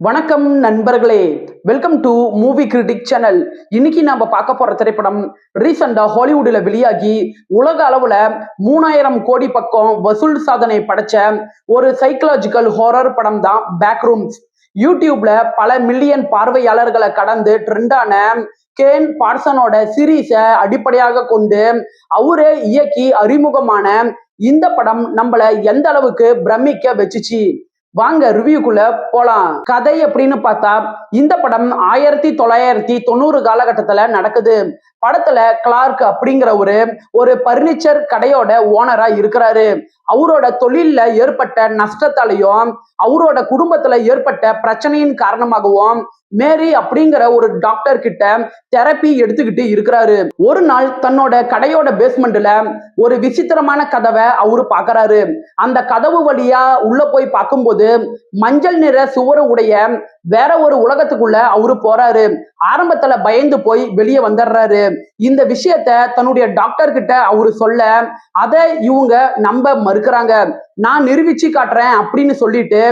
வணக்கம் நண்பர்களே, welcome to movie critic channel. இன்னைக்கு நாம பார்க்க போற திரைப்படம் ரீசெண்டா ஹாலிவுட்ல வெளியாகி உலக அளவுல 3000 கோடி பக்கம் வசூல் சாதனை படைச்ச ஒரு சைக்கலாஜிக்கல் ஹாரர் படம் தான் பேக் ரூம்ஸ். யூடியூப்ல பல மில்லியன் பார்வையாளர்களை கடந்து ட்ரெண்டான கேன் பார்சனோட சீரீஸை அடிப்படையாக கொண்டு அவரே இயக்கி அறிமுகமான இந்த படம் நம்மள எந்த அளவுக்கு பிரமிக்க வச்சுச்சு. வாங்க ரிவ்யூக்குள்ள போலாம். கதை அப்படின்னு பார்த்தா இந்த படம் 1990 காலகட்டத்துல நடக்குது. படத்துல கிளார்க் அப்படிங்கிற ஒரு பர்னிச்சர் கடையோட ஓனரா இருக்கிறாரு. அவரோட தொழில்ல ஏற்பட்ட நஷ்டத்தாலையும் அவரோட குடும்பத்துல ஏற்பட்ட பிரச்சனையின் காரணமாகவும் மேரி அப்படிங்கிற ஒரு டாக்டர் கிட்ட தெரப்பி எடுத்துக்கிட்டு இருக்கிறாரு. ஒரு நாள் தன்னோட கடையோட பேஸ்மெண்ட்ல ஒரு விசித்திரமான கதவை அவரு பாக்குறாரு. அந்த கதவு வழியா உள்ள போய் பார்க்கும்போது மஞ்சள் நிற சுவரு உடைய வேற ஒரு உலகத்துக்குள்ள அவரு போறாரு. ஆரம்பத்துல பயந்து போய் வெளியே வந்துடுறாரு. இந்த விஷயத்த தன்னுடைய டாக்டர் கிட்ட அவரு சொல்ல அதை இவங்க நம்ப மறுக்கிறாங்க. நான் நிரூபிச்சு காட்டுறேன் அப்படின்னு சொல்லிட்டு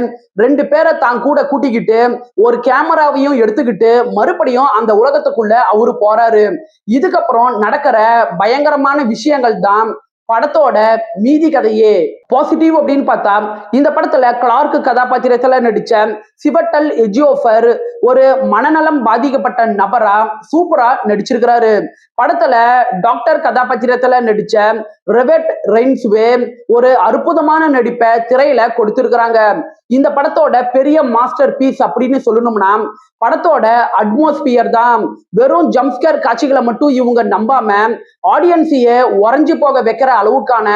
2 பேரை தான் கூட கூட்டிக்கிட்டு ஒரு கேமராவையும் எடுத்துக்கிட்டு மறுபடியும் அந்த உலகத்துக்குள்ள அவரு போறாரு. இதுக்கப்புறம் நடக்கிற பயங்கரமான விஷயங்கள் தான் படத்தோட மீதி கதையே. பாசிட்டிவ் அப்படின்னு பார்த்தா இந்த படத்துல கிளார்க் கதாபாத்திரத்துல நடிச்ச சிவட்டல் எஜியோஃபர் ஒரு மனநலம் பாதிக்கப்பட்ட நபரா சூப்பரா நடிச்சிருக்கிறாரு. படத்துல டாக்டர் கதாபாத்திரத்துல நடிச்ச ரெவெட் ரெயின்ஸ்வே ஒரு அற்புதமான நடிப்பை திரையில கொடுத்திருக்கிறாங்க. இந்த படத்தோட பெரிய மாஸ்டர் பீஸ் அப்படின்னு சொல்லணும்னா படத்தோட அட்மாஸ்பியர் தான். வெறும் ஜம்ப்ஸ்கேர் காட்சிகளை மட்டும் இவங்க நம்பாம ஆடியன்ஸையே உறைஞ்சு போக வைக்கிற அளவுக்கான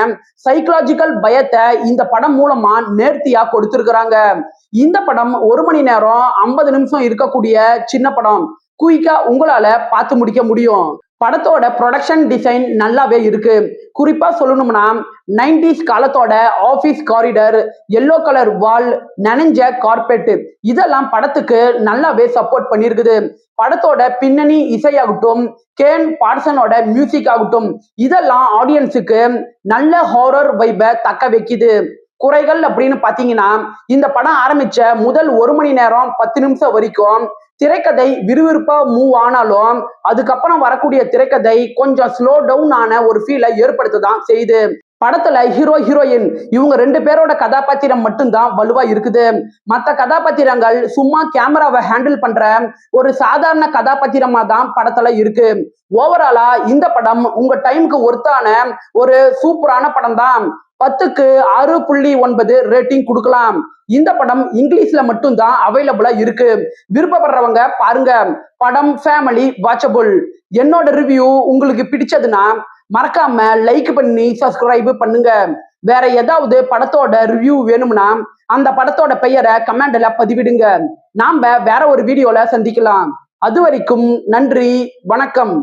சைக்கலாஜிக்கல் பயத்தை இந்த படம் மூலமா நேர்த்தியா கொடுத்திருக்கிறாங்க. இந்த படம் 1 மணி நேரம் 50 நிமிஷம் இருக்கக்கூடிய சின்ன படம். குயிக்கா உங்களால பார்த்து முடிக்க முடியும். படத்தோட ப்ரொடக்ஷன் டிசைன் நல்லாவே இருக்கு. குறிப்பா சொல்லணும்னா 90s காலத்தோட ஆபீஸ் காரிடர், எல்லோ கலர் வால், நனைஞ்ச கார்பெட் இதெல்லாம் படத்துக்கு நல்லாவே சப்போர்ட் பண்ணியிருக்குது. படத்தோட பின்னணி இசையாகட்டும், கேன் பார்சனோட மியூசிக் ஆகட்டும் இதெல்லாம் ஆடியன்ஸுக்கு நல்ல ஹாரர் வைபை தக்க வைக்குது. குறைகள் அப்படின்னு பாத்தீங்கன்னா இந்த படம் ஆரம்பிச்ச முதல் 1 மணி நேரம் 10 நிமிஷம் வரைக்கும் திரைக்கதை விறுவிறுப்பா மூவ் ஆனாலும் அதுக்கப்புறம் வரக்கூடிய திரைக்கதை கொஞ்சம் ஸ்லோ டவுன் ஆன ஒரு ஃபீலை ஏற்படுத்ததான் செய்யுது. படத்துல ஹீரோ ஹீரோயின் இவங்க 2 பேரோட கதாபாத்திரம் மட்டும்தான் வலுவா இருக்குது. மற்ற கதாபாத்திரங்கள் சும்மா கேமராவை ஹேண்டில் பண்ற ஒரு சாதாரண கதாபாத்திரமா தான் படத்துல இருக்கு. ஓவராலா இந்த படம் உங்க டைமுக்கு ஒர்த்தான ஒரு சூப்பரான படம் தான். 10க்கு 6.9 ரேட்டிங் கொடுக்கலாம். இந்த படம் இங்கிலீஷ்ல மட்டும்தான் அவைலபிளா இருக்கு. விருப்பப்படுறவங்க பாருங்க. படம் ஃபேமிலி வாட்சபிள். என்னோட ரிவ்யூ உங்களுக்கு பிடிச்சதுன்னா மறக்காம லைக் பண்ணி சப்ஸ்கிரைப் பண்ணுங்க. வேற ஏதாவது படத்தோட ரிவ்யூ வேணும்னா அந்த படத்தோட பெயரை கமெண்ட்ல பதிவிடுங்க. நாம வேற ஒரு வீடியோல சந்திக்கலாம். அது வரைக்கும் நன்றி, வணக்கம்.